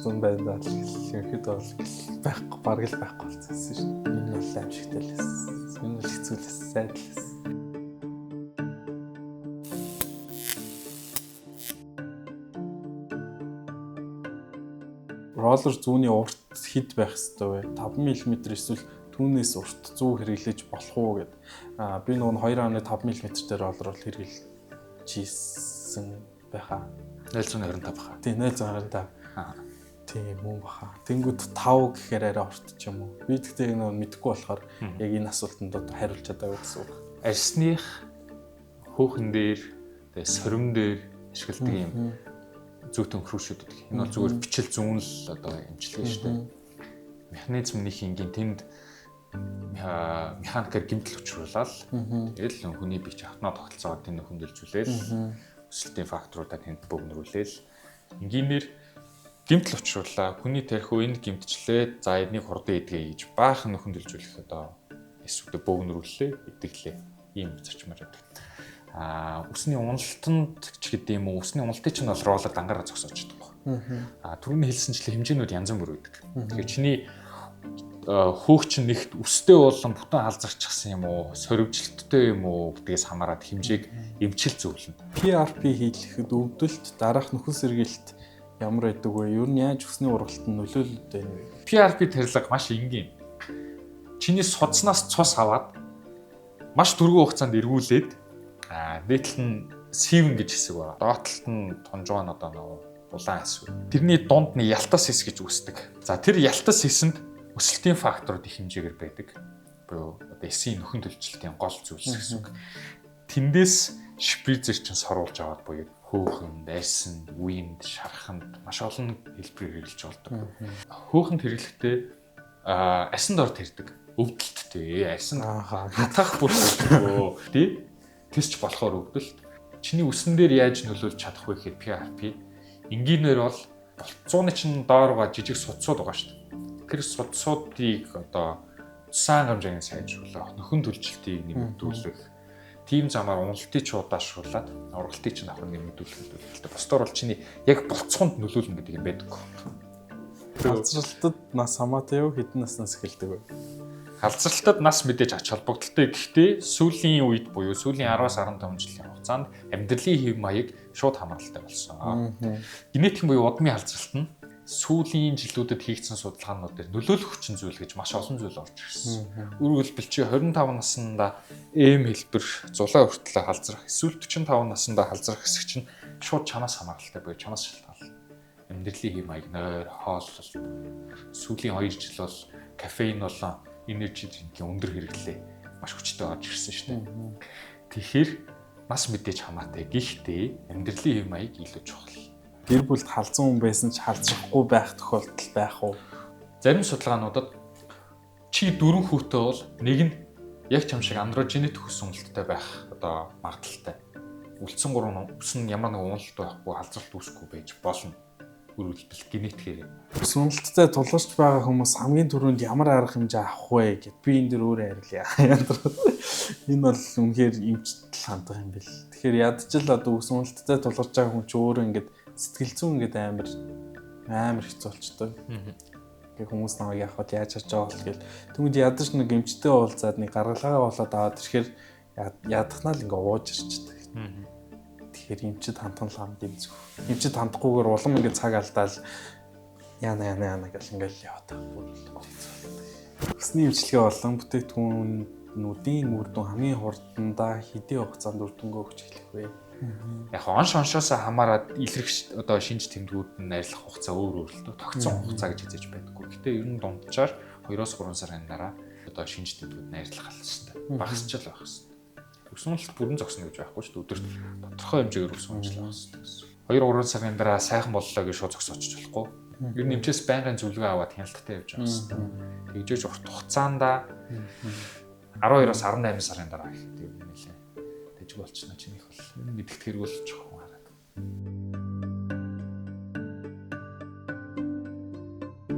зүүн байна даа ихэд бол байхгүй бараг л байхгүй болсон шүү. Энэ бол аимшигтай л эс. Энэ бол хэцүү л эс, сайд л эс. Роллер зүүнний урт хэд байх ёстой вэ? 5 мм эсвэл түүнээс урт зүү хэрэглэж болох уу гэд. Би нөгөө 2.5 мм дээр роллер бол хэрэгжилжсэн байхаа. 0.25 баха. Тийм 0.25. Тийм мөн баха. Тэнгүүд 5 гэхээр арай урт ч юм уу. Би тэгтээ нөгөө мэдэхгүй болохоор яг энэ асуултанд одоо хариулж чадаагүй гэсэн үг. Арсных хөөхөн дээр тэгээ сорим дээр ашигладаг юм зүйтэй хөрөшүүд гэдэг. Энэ бол зүгээр бичил зүүн л одоо эмчилгээ шүү дээ. Механизмын энгийн тэнд механикаар гэмтэл учруулаад тэгэл хүний бич автомат тогтолцоогоо тэнд хөндлөжүүлээл өсөлтийн факторуудаа тэнд бөгнөрүүлээл энгийнээр гэмтэл учруулаа хүний тархиу энд гэмтчлээ за эднийг хурдан идгээ гэж баахан хөндлөжүүлэх одоо эсвэл бөгнөрүүлээ идэглээ ийм зарчмаар байдаг. Усны уналтанд ч гэдэм үү усны уналтыг ч нь бол роллер дангаараа зогсоочдөг байна. Түрүүний хэлсэнчлэн хэмжээнүүд янз бүр байдаг. Тэгэхээр чиний хөөх чинь нэгт өстэй болон бүтэн халзарчихсан юм уу, сорвжилттэй юм уу гэдгээс хамаарат хэмжээг эмчил зөвлөнө. PRP хийлгэхэд өвдөлт, дараах нөхөн сэргээлт ямар байдаг вэ? Ер нь яаж усны ургалтанд нөлөөлөд байна вэ? PRP тарилга маш энгийн. Чиний судснаас цус аваад маш дөрвөн хугацаанд эргүүлээд нээтэл нь сивэн гэж хэсэг байна. Доотлолт нь тонжоо нь одоо нэг улаан хэсэг. Тэрний дунд нь ялтас хэс гэж үүсдэг. За тэр ялтас хэсэнд өсөлтийн факторууд их хэмжээгээр байдаг. Буюу одоо эсийн нөхөн төлжилтийн гол зүйлс гэсэн үг. Тэндээс шприцер чинь сорулж аваад буюу хөөхөнд, арьсанд, үеинд, шарханд маш олон хэлбэрээр хэрэгжилж болдог. Хөөхөнд хэрэглэхдээ арьсанд орд хэрдэг. Өвдөлттэй, арьсанд хатах бүрсэлтөө тий тэсч болохоор өвдөлт. Чиний үсэн дээр яаж нөлөөлж чадах вэ гэхэд PRP энгийнээр бол болцооны чинь дооргоо жижиг судсууд байгаа шүү дээ. Тэр судсуудыг одоо усан хэмжээний сайжруулах, нөхөн төлжилтийг нэмэгдүүлэх, тийм замаар уналтыг чуудаашруулад ургалтыг чинь авах нэмэгдүүлэх хэрэгтэй. Босдоор бол чиний яг болцоонд нөлөөлнө гэдэг юм байдаг. Халзралтад нас хамаатай юу хэдэн наснаас эхэлдэг вэ? Халзралтад нас мэдээж ач холбогдолтой. Гэхдээ сүүлийн үед буюу сүүлийн 10-15 жилийн хугацаанд амьдралын хэв маяг шууд хамааралтай болсон. Генетик буюу удмын халзралт нь сүүлийн жилүүдэд хийгдсэн судалгаанууд дээр нөлөөлөх хүчин зүйл гэж маш олон зүйл орж ирсэн. Өөрөөр хэлбэл чи 25 наснда эм хэлбэр зулаа хүртэл халзрах, эсвэл 45 наснда халзрах хэсэг чинь шууд чамаас хамааралтай буюу чамаас шалтгаална. Амьдралын хэв маяг нойр, хоол сүүлийн 2 жил бол кофеин болон энержи дринкийн өндөр хэрэглээ маш хүчтэй орж ирсэн шүү дээ. Тэгэхээр нас мэдээж хамаатай. Гэхдээ амьдралын хэв маяг илүү чухал. Гэр бүлд халзан хүн байсан ч халзрахгүй байх тохиолдол байх уу? Зарим судалгаануудад чи 4 хүүтэй бол нэг нь яг чам шиг андрогенет хүс уналттай байх одоо магадaltaй. Үлдсэн 3 ус нь ямар нэг уналт байхгүй халзралт үүсэхгүй байж болно. Үргэлжлэл генетикээр. Ус уналттай тулгарч байгаа хүмүүс хамгийн түрүүнд ямар арга хэмжээ авах вэ гэд би энэ дөр өөрөө харилъя. Энэ бол үнэхээр эмчтэл хандах юм бэл. Тэгэхээр ядчил одоо ус уналттай тулгарч байгаа хүн ч өөрөө ингээд сэтгэл зүйн ингээд амар хэцүү болчтой. Ингээ хүмүүс намайг яах вэ яаж харж байгаа бол гэл. Тэгмэд ядаж нэг эмчтэй уулзаад нэг гаргалгаа болоод аваад ирэхээр ядахнаа л ингээ ууж ирчдэг. Тэгэхээр эмчид хандхан л хамгийн зөв. Эмчид хандахгүйгээр улам ингээ цаг алдаал яана гэл ингээл яваад байгаа. Усны эмчилгээ болон бүтээгдэхүүнүүдийн үр дүн хамгийн хурдандаа хэдийн хугацаанд үр дүнгээ өгч эхлэх вэ? Яг оншоос хамаарат илэрх одоо шинж тэмдгүүд нь найрлах хугацаа өөр л дөө тогтсон хугацаа гэж хэлж байдаггүй. Гэтэ ер нь дунджаар 2-3 сарын дараа одоо шинж тэмдгүүд найрлах алстай. Багасчл байх хэвээр. Өсвөлт бүрэн зогсно гэж байхгүй шүү дээ. Өдөрт тодорхой хэмжээгээр өсвөлжлэх хэвээр гэсэн. 2-3 сарын дараа сайхан боллоо гэж шууд зогсооч болохгүй. Ер нь эмчээс байнгын зөвлөгөө аваад хяналттай явж байгаа хэвээр. Тэгжээж урт хугацаанд 12-18 сарын дараа гэхэд ер нь нэлээ болчихно чинийх бол мэддэгт хэрэгүүлж